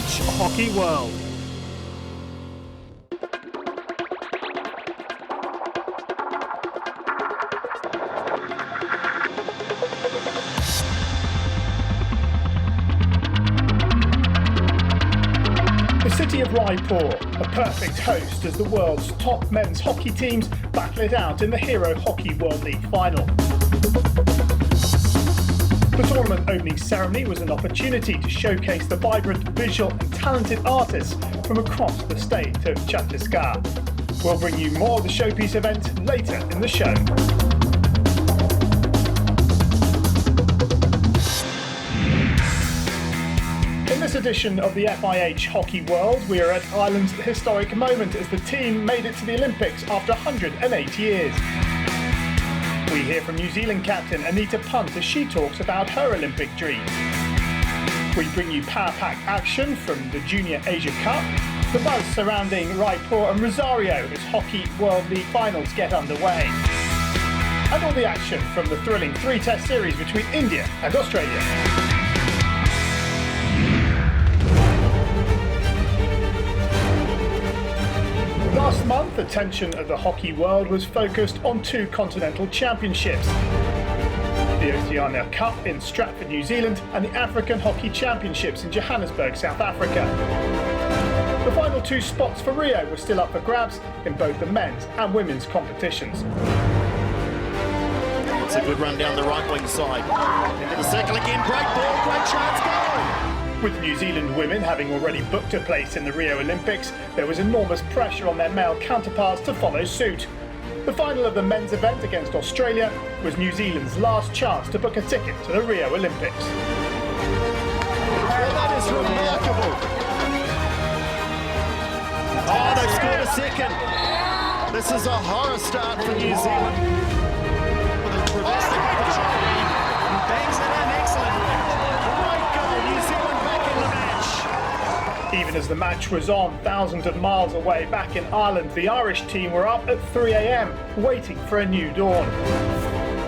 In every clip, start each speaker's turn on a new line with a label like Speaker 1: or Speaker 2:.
Speaker 1: FIH Hockey World. The city of Raipur, a perfect host as the world's top men's hockey teams battle it out in the Hero Hockey World League final. The tournament opening ceremony was an opportunity to showcase the vibrant, visual and talented artists from across the state of Chhattisgarh. We'll bring you more of the showpiece event later in the show. In this edition of the FIH Hockey World, we are at Ireland's historic moment as the team made it to the Olympics after 108 years. We hear from New Zealand captain Anita Punt as she talks about her Olympic dreams. We bring you power pack action from the Junior Asia Cup, the buzz surrounding Raipur and Rosario as Hockey World League finals get underway, and all the action from the thrilling three-test series between India and Australia. Last month, attention of the hockey world was focused on two continental championships. The Oceania Cup in Stratford, New Zealand, and the African Hockey Championships in Johannesburg, South Africa. The final two spots for Rio were still up for grabs in both the men's and women's competitions.
Speaker 2: It's a good run down the right wing side. Into the circle again, great ball, great chance, goal!
Speaker 1: With New Zealand women having already booked a place in the Rio Olympics, there was enormous pressure on their male counterparts to follow suit. The final of the men's event against Australia was New Zealand's last chance to book a ticket to the Rio Olympics.
Speaker 2: Well, that is remarkable. Oh, they've scored a second. This is a horror start for New Zealand. With a traversing opportunity, and bangs it in excellently. Great goal, New Zealand back in the match.
Speaker 1: Even as the match was on, thousands of miles away back in Ireland, the Irish team were up at 3 a.m, waiting for a new dawn.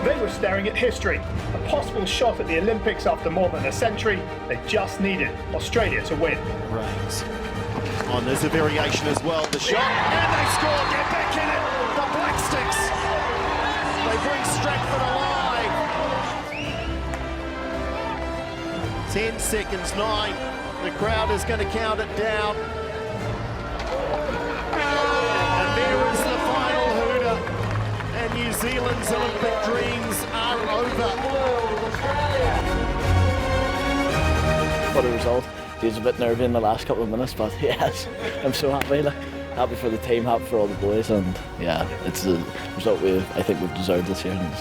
Speaker 1: They were staring at history, a possible shot at the Olympics after more than a century. They just needed Australia to win.
Speaker 2: Reigns. Oh, there's a variation as well. The shot, and they score. Get back in it. The Black Sticks. They bring Stratford alive. 10 seconds, 9. The crowd is going to count it down. And there is the final hooter. And New Zealand's Olympic dreams are over.
Speaker 3: What a result. He was a bit nervy in the last couple of minutes, but yes, I'm so happy. Happy for the team, happy for all the boys, and yeah, it's a result I think we've deserved this year, and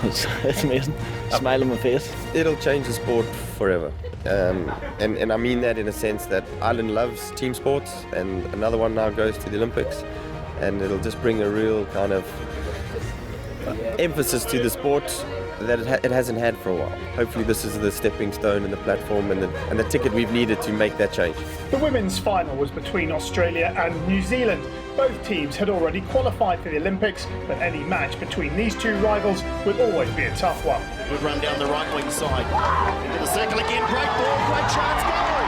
Speaker 3: it's amazing. Smile on my face.
Speaker 4: It'll change the sport forever, and I mean that in a sense that Ireland loves team sports, and another one now goes to the Olympics, and it'll just bring a real kind of emphasis to the sport that it hasn't had for a while. Hopefully this is the stepping stone and the platform and the ticket we've needed to make that change.
Speaker 1: The women's final was between Australia and New Zealand. Both teams had already qualified for the Olympics, but any match between these two rivals would always be a tough one.
Speaker 2: Good run down the right wing side. Into the circle again, great ball, great chance, goal!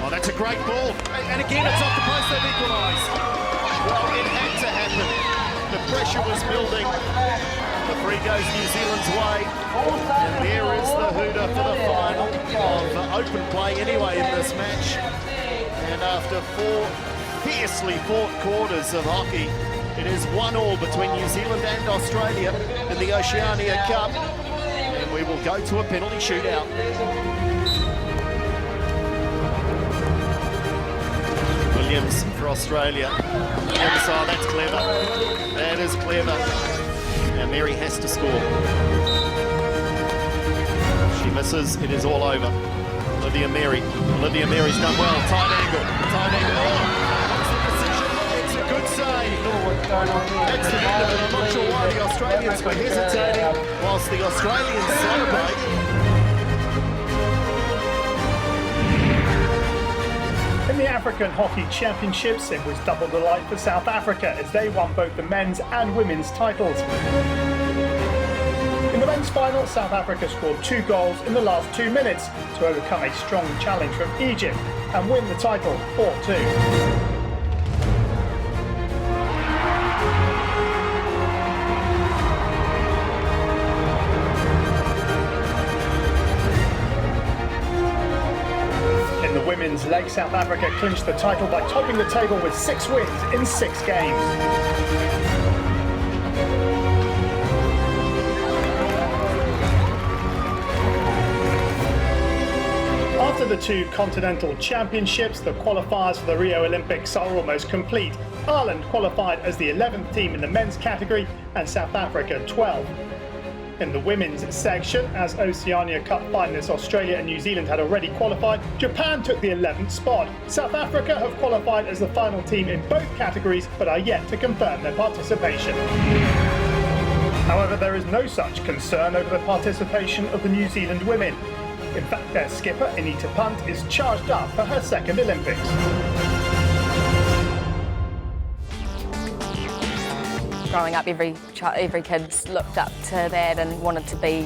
Speaker 2: Oh, that's a great ball. And again, it's off the post, they've equalised. Well, it had to happen. The pressure was building. The free goes New Zealand's way, and there is the hooter for the final of open play anyway in this match. And after 4 fiercely fought quarters of hockey, it is 1-1 between New Zealand and Australia in the Oceania Cup, and we will go to a penalty shootout. Williams for Australia. Williams, oh, that's clever. That is clever. Now Mary has to score. She misses, it is all over. Olivia Mary's done well. Tight angle. Oh, what's the decision? It's a good save. That's the end of it. I'm not sure why the Australians were hesitating whilst the Australians celebrate.
Speaker 1: In the African Hockey Championships, it was double delight for South Africa as they won both the men's and women's titles. In the men's final, South Africa scored 2 goals in the last 2 minutes to overcome a strong challenge from Egypt and win the title 4-2. In the women's leg, South Africa clinched the title by topping the table with 6 wins in 6 games. After the 2 continental championships, the qualifiers for the Rio Olympics are almost complete. Ireland qualified as the 11th team in the men's category and South Africa 12th. In the women's section, as Oceania Cup finalists Australia and New Zealand had already qualified, Japan took the 11th spot. South Africa have qualified as the final team in both categories but are yet to confirm their participation. However, there is no such concern over the participation of the New Zealand women. In fact, their skipper, Anita Punt, is charged up for her 2nd Olympics.
Speaker 5: Growing up, every kid looked up to that and wanted to be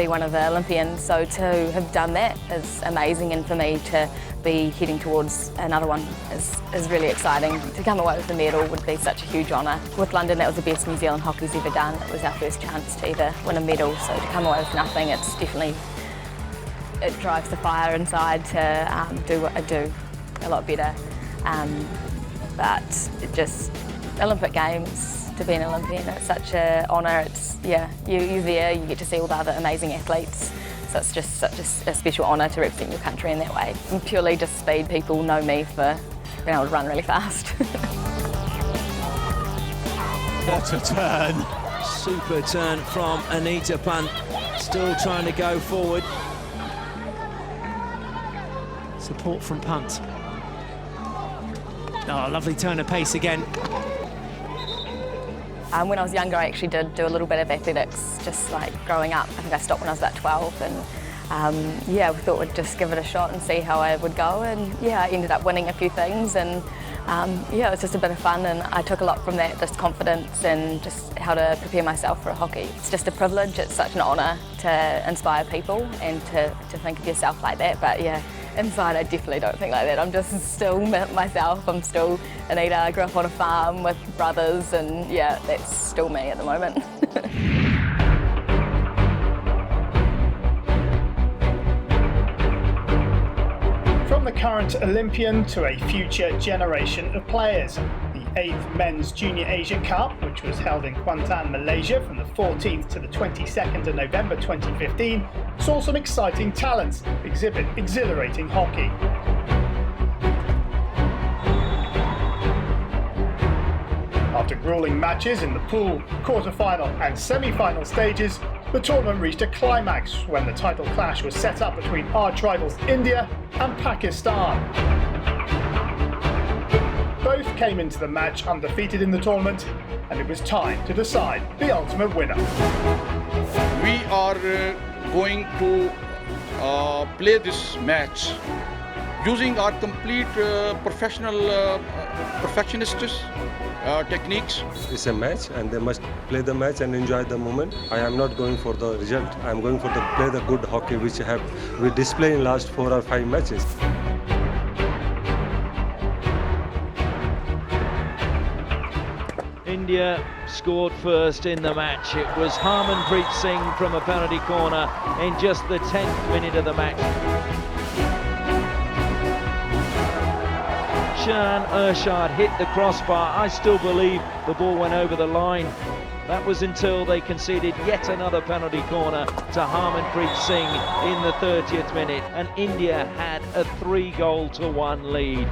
Speaker 5: one of the Olympians. So to have done that is amazing, and for me to be heading towards another one is really exciting. To come away with a medal would be such a huge honour. With London, that was the best New Zealand hockey's ever done. It was our first chance to ever win a medal, so to come away with nothing, it's definitely, it drives the fire inside to do what I do a lot better. But it just, Olympic Games, to be an Olympian, it's such an honour. It's, yeah, you're there, you get to see all the other amazing athletes. So it's just such a special honour to represent your country in that way. And purely just speed, people know me for being able to run really fast.
Speaker 6: What a turn. Super turn from Anita Punt. Still trying to go forward. Support from Punt. Oh, lovely turn of pace again.
Speaker 5: When I was younger, I actually did do a little bit of athletics, just like growing up. I think I stopped when I was about 12, and yeah, we thought we'd just give it a shot and see how I would go. And yeah, I ended up winning a few things, and yeah, it was just a bit of fun, and I took a lot from that, just confidence and just how to prepare myself for hockey. It's just a privilege. It's such an honour to inspire people and to think of yourself like that. But yeah, inside I definitely don't think like that. I'm just still myself. I'm still Anita. I grew up on a farm with brothers, and yeah, that's still me at the moment.
Speaker 1: From the current Olympian to a future generation of players. The 8th Men's Junior Asia Cup, which was held in Kuantan, Malaysia from the 14th to the 22nd of November 2015, saw some exciting talents exhibit exhilarating hockey. After gruelling matches in the pool, quarter-final and semi-final stages, the tournament reached a climax when the title clash was set up between arch rivals India and Pakistan. Both came into the match undefeated in the tournament, and it was time to decide the ultimate winner.
Speaker 7: We are going to play this match using our complete professional perfectionist techniques.
Speaker 8: It's a match, and they must play the match and enjoy the moment. I am not going for the result. I am going for the play the good hockey which we display in last 4 or 5 matches.
Speaker 6: India scored first in the match. It was Harmanpreet Singh from a penalty corner in just the 10th minute of the match. Shan Ershad hit the crossbar. I still believe the ball went over the line. That was until they conceded yet another penalty corner to Harmanpreet Singh in the 30th minute, and India had a 3-1 lead.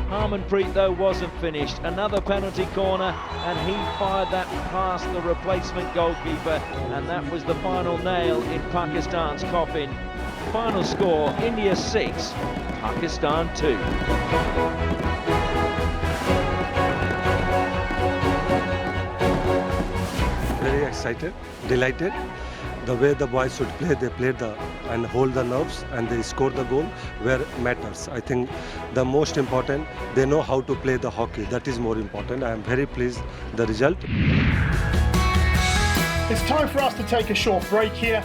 Speaker 6: Harmanpreet, though, wasn't finished. Another penalty corner, and he fired that past the replacement goalkeeper, and that was the final nail in Pakistan's coffin. Final score, India 6, Pakistan 2.
Speaker 8: Very excited, delighted. The way the boys should play, they played and hold the nerves, and they score the goal where it matters. I think the most important, they know how to play the hockey. That is more important. I am very pleased the result.
Speaker 1: It's time for us to take a short break here.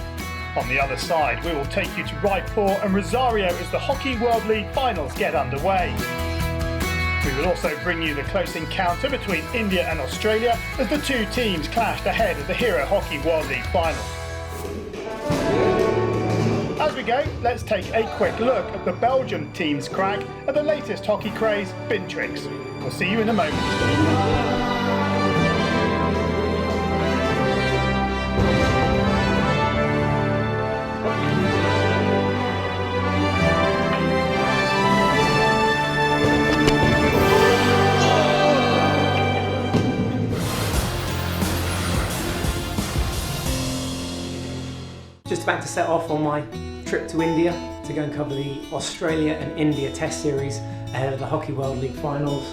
Speaker 1: On the other side, we will take you to Raipur and Rosario as the Hockey World League finals get underway. We will also bring you the close encounter between India and Australia as the two teams clashed ahead of the Hero Hockey World League finals. As we go, let's take a quick look at the Belgium team's crack at the latest hockey craze, bin tricks. We'll see you in a moment.
Speaker 9: Just about to set off on my trip to India to go and cover the Australia and India Test Series ahead of the Hockey World League finals.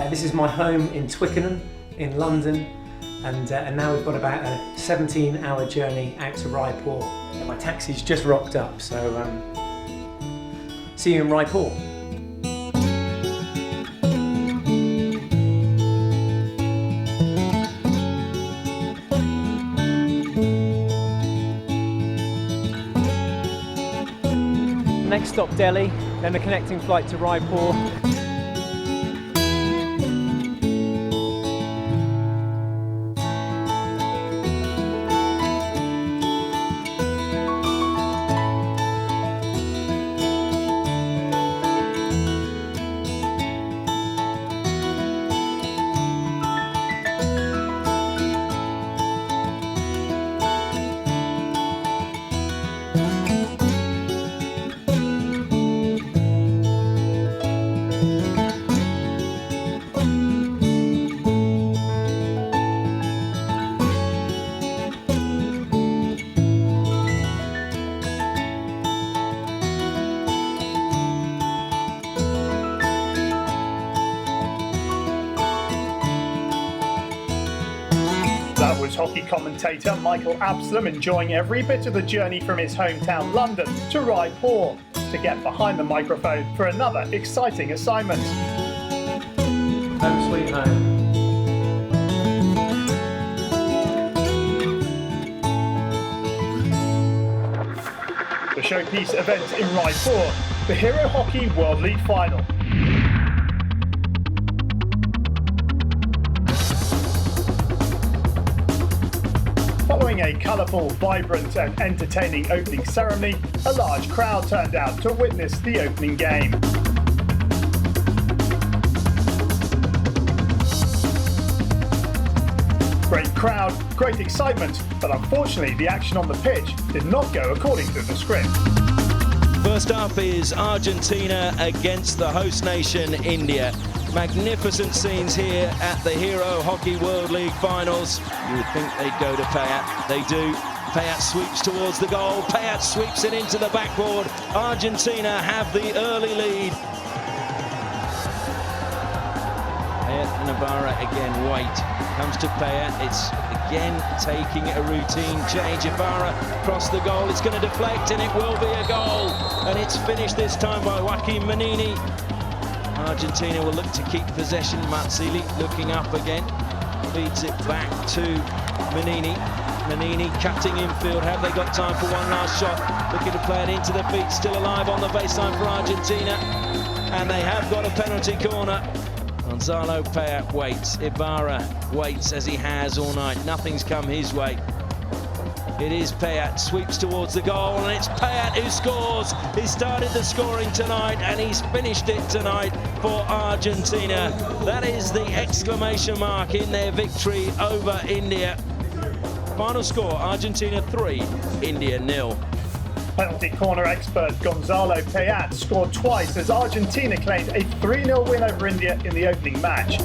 Speaker 9: This is my home in Twickenham in London, and now we've got about a 17-hour journey out to Raipur. My taxi's just rocked up, so see you in Raipur. Next stop Delhi, then a connecting flight to Raipur.
Speaker 1: That was hockey commentator Michael Absalom enjoying every bit of the journey from his hometown London to Raipur to get behind the microphone for another exciting assignment.
Speaker 9: Home sweet home.
Speaker 1: The showpiece event in Raipur, the Hero Hockey World League final. Following a colourful, vibrant and entertaining opening ceremony, a large crowd turned out to witness the opening game. Great crowd, great excitement, but unfortunately the action on the pitch did not go according to the script.
Speaker 6: First up is Argentina against the host nation, India. Magnificent scenes here at the Hero Hockey World League finals. You would think they'd go to Payat. They do. Payat sweeps towards the goal. Payat sweeps it into the backboard. Argentina have the early lead. Payat and Ibarra again wait. Comes to Payat. It's again taking a routine change. Ibarra across the goal. It's going to deflect and it will be a goal. And it's finished this time by Joaquin Manini. Argentina will look to keep possession. Mazzilli looking up again. Feeds it back to Manini. Manini cutting infield. Have they got time for one last shot? Looking to play it into the feet. Still alive on the baseline for Argentina. And they have got a penalty corner. Gonzalo Payat waits. Ibarra waits as he has all night. Nothing's come his way. It is Payat, sweeps towards the goal, and it's Payat who scores. He started the scoring tonight, and he's finished it tonight for Argentina. That is the exclamation mark in their victory over India. Final score, Argentina 3, India 0.
Speaker 1: Penalty corner expert Gonzalo Payat scored twice as Argentina claimed a 3-0 win over India in the opening match.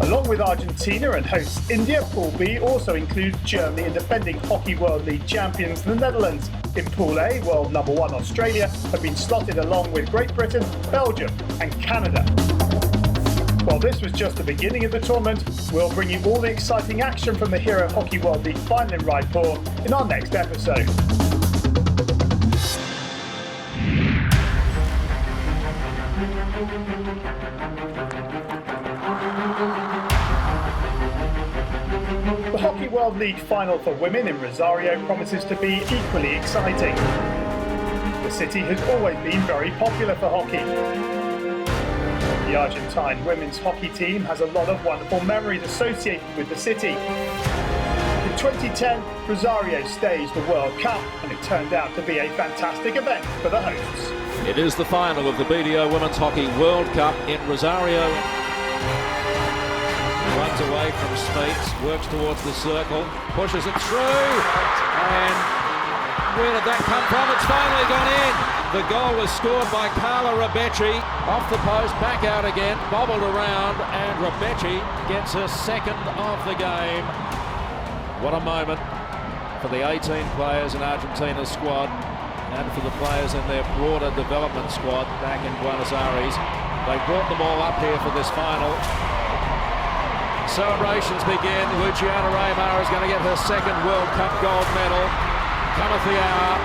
Speaker 1: Along with Argentina and hosts India, Pool B also includes Germany and defending Hockey World League champions the Netherlands. In Pool A, world number 1 Australia have been slotted along with Great Britain, Belgium and Canada. While this was just the beginning of the tournament, we'll bring you all the exciting action from the Hero Hockey World League final in Raipur in our next episode. World League final for women in Rosario promises to be equally exciting. The city has always been very popular for hockey. The Argentine women's hockey team has a lot of wonderful memories associated with the city. In 2010, Rosario staged the World Cup, and it turned out to be a fantastic event for the hosts.
Speaker 10: It is the final of the BDO Women's Hockey World Cup in Rosario. Runs away from Smeets, works towards the circle, pushes it through, and where did that come from? It's finally gone in. The goal was scored by Carla Rabetti, off the post, back out again, bobbled around, and Rabetti gets her second of the game. What a moment for the 18 players in Argentina's squad and for the players in their broader development squad back in Buenos Aires. They brought them all up here for this final. Celebrations begin. Luciana Raymar is going to get her second World Cup gold medal. Cometh the hour,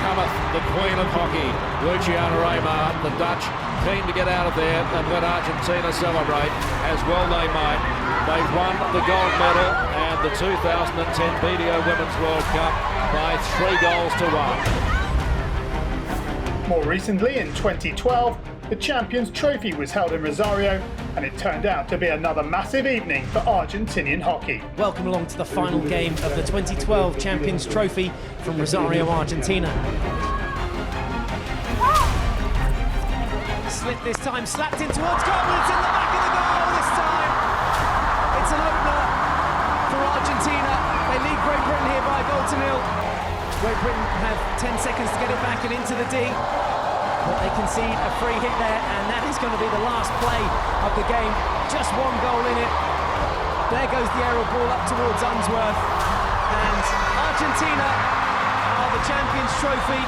Speaker 10: cometh the Queen of Hockey, Luciana Raymar. The Dutch keen to get out of there and let Argentina celebrate, as well they might. They've won the gold medal and the 2010 BDO Women's World Cup by 3 goals to 1.
Speaker 1: More recently, in 2012, the Champions Trophy was held in Rosario, and it turned out to be another massive evening for Argentinian hockey.
Speaker 9: Welcome along to the final game of the 2012 Champions Trophy from Rosario, Argentina. Slip this time, slapped in towards goal, and it's in the back of the goal this time. It's an opener for Argentina. They lead Great Britain here by a goal to 0. Great Britain have 10 seconds to get it back and into the D. But they concede a free hit there, and that is going to be the last play of the game. Just 1 goal in it. There goes the aerial ball up towards Unsworth. And Argentina are the Champions Trophy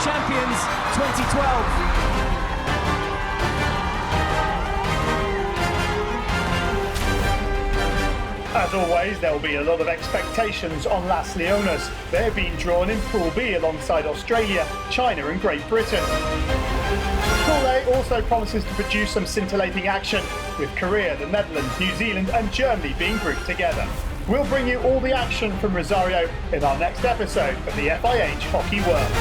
Speaker 9: champions 2012.
Speaker 1: As always, there will be a lot of expectations on Las Leonas. They're being drawn in Pool B alongside Australia, China and Great Britain. Pool A also promises to produce some scintillating action, with Korea, the Netherlands, New Zealand and Germany being grouped together. We'll bring you all the action from Rosario in our next episode of the FIH Hockey World.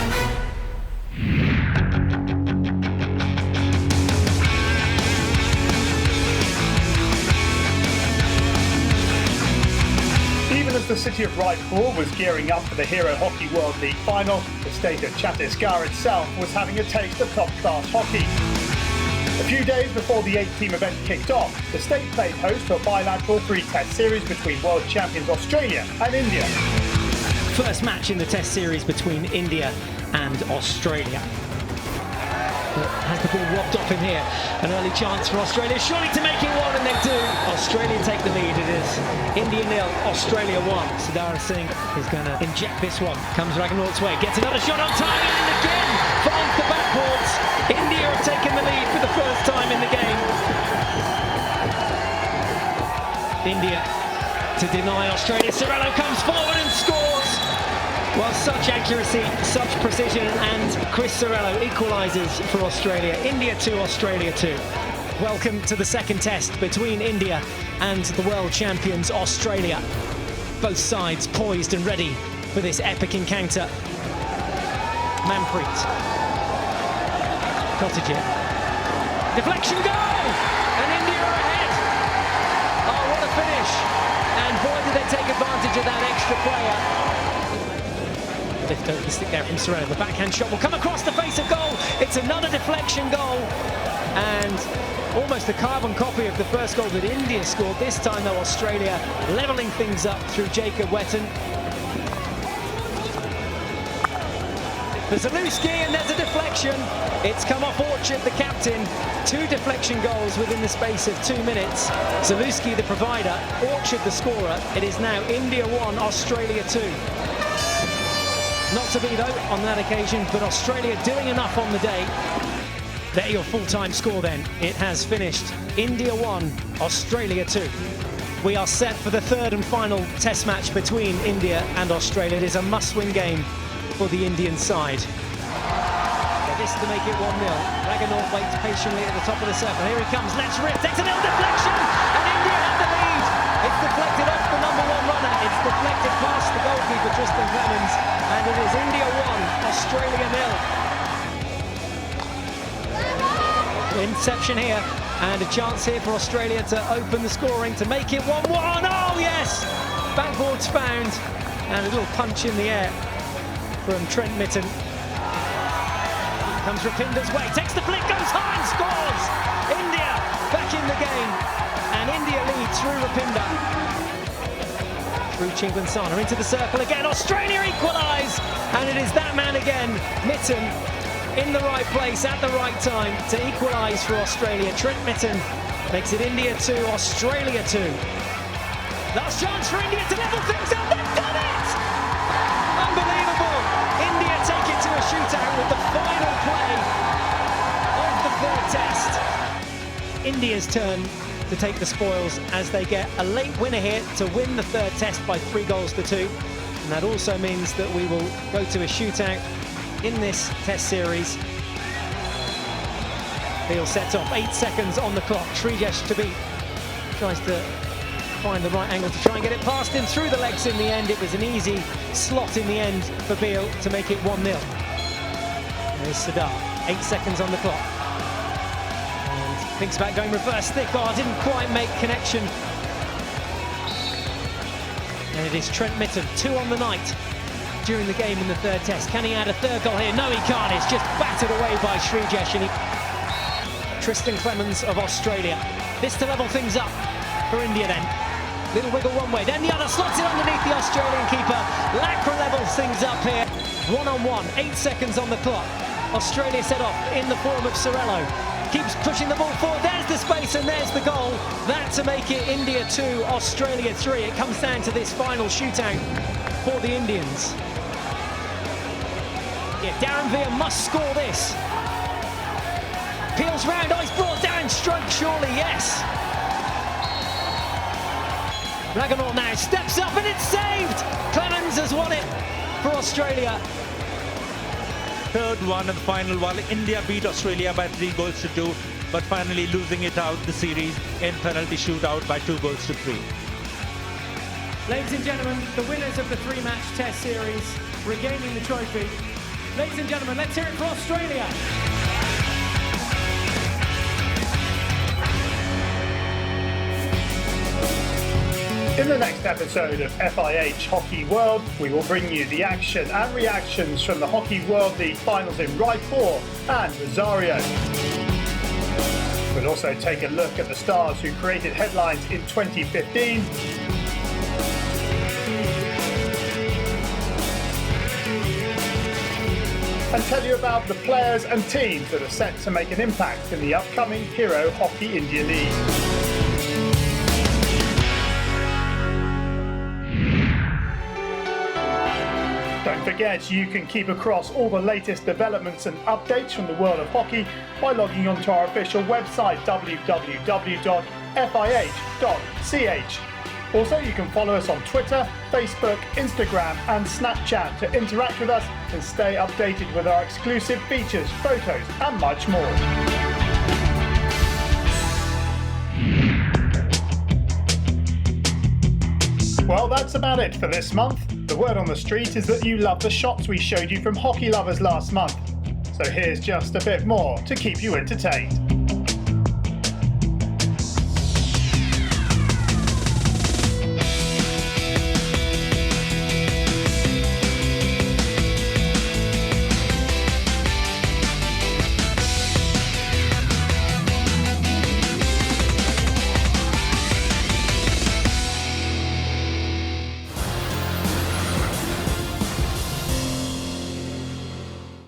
Speaker 1: As the city of Raipur was gearing up for the Hero Hockey World League final, the state of Chhattisgarh itself was having a taste of top-class hockey. A few days before the 8-team event kicked off, the state played host to a bilateral 3-test series between world champions Australia and India.
Speaker 9: First match in the test series between India and Australia. Has the ball robbed off him here? An early chance for Australia, surely to make it 1, and they do. Australia take the lead. It is India 0, Australia 1. Sadara Singh is going to inject this one. Comes Ragnaut's way, gets another shot on target, and again finds the backboards. India have taken the lead for the first time in the game. India to deny Australia. Cirello comes forward and scores. Well, such accuracy, such precision, and Chris Cirello equalises for Australia. India 2, Australia 2. Welcome to the second test between India and the world champions Australia. Both sides poised and ready for this epic encounter. Manpreet. Cottager. Deflection goal! And India are ahead. Oh, what a finish. And boy, did they take advantage of that extra player. Lift over the stick there from Cirello. The backhand shot will come across the face of goal. It's another deflection goal. And almost a carbon copy of the first goal that India scored. This time, though, Australia levelling things up through Jacob Wetton. For Zalewski, and there's a deflection. It's come off Orchard, the captain. 2 deflection goals within the space of 2 minutes. Zalewski, the provider. Orchard, the scorer. It is now India 1, Australia 2. Not to be, though, on that occasion, but Australia doing enough on the day. There your full-time score, then. It has finished. India 1, Australia 2. We are set for the third and final test match between India and Australia. It is a must-win game for the Indian side. This to make it 1-0. Ragnaut waits patiently at the top of the circle. Here he comes, let's rip, takes a little deflection, and India have the lead. It's deflected off the number 1 runner. It's deflected interception here, and a chance here for Australia to open the scoring, to make it 1-1. Oh yes! Backboard's found, and a little punch in the air from Trent Mitten. Comes Rapinda's way, takes the flick, goes high and scores! India back in the game, and India leads through Rapinda. Through Chingwansana, into the circle again, Australia equalise! And it is that man again, Mitten, in the right place at the right time to equalise for Australia. Trent Mitten makes it India 2, Australia 2. Last chance for India to level things up, they've done it! Unbelievable! India take it to a shootout with the final play of the third test. India's turn to take the spoils as they get a late winner here to win the third test by 3-2. And that also means that we will go to a shootout in this test series. He'll set off, 8 seconds on the clock. Srijesh Tabit tries to find the right angle to try and get it past him through the legs. In the end, it was an easy slot in the end for Beale to make it 1-0. There's Sadar, 8 seconds on the clock. Thinks about going reverse thick. Oh, didn't quite make connection. And it is Trent Mitten, 2 on the night during the game in the third test. Can he add a third goal here? No, he can't. It's just battered away by Srijesh. And Tristan Clemens of Australia. This to level things up for India then. Little wiggle one way, then the other, slots it underneath the Australian keeper. Lacra levels things up here. 1-on-1, 8 seconds on the clock. Australia set off in the form of Sorello. Keeps pushing the ball forward, there's the space and there's the goal. That to make it India 2, Australia 3. It comes down to this final shootout for the Indians. Yeah, Darren Veer must score this. Peels round, oh, he's brought down, stroke surely, yes. Raghunath now steps up and it's saved. Clemens has won it for Australia.
Speaker 11: Third one and the final one. India beat Australia by 3-2, but finally losing it out the series in penalty shootout by 2-3.
Speaker 9: Ladies and gentlemen, the winners of the 3-match test series regaining the trophy. Ladies and gentlemen, let's hear it for Australia.
Speaker 1: In the next episode of FIH Hockey World, we will bring you the action and reactions from the Hockey World League finals in Raipur and Rosario. We'll also take a look at the stars who created headlines in 2015. And tell you about the players and teams that are set to make an impact in the upcoming Hero Hockey India League. Don't forget, you can keep across all the latest developments and updates from the world of hockey by logging onto our official website www.fih.ch. Also, you can follow us on Twitter, Facebook, Instagram and Snapchat to interact with us and stay updated with our exclusive features, photos and much more. Well, that's about it for this month. The word on the street is that you love the shots we showed you from Hockey Lovers last month. So here's just a bit more to keep you entertained.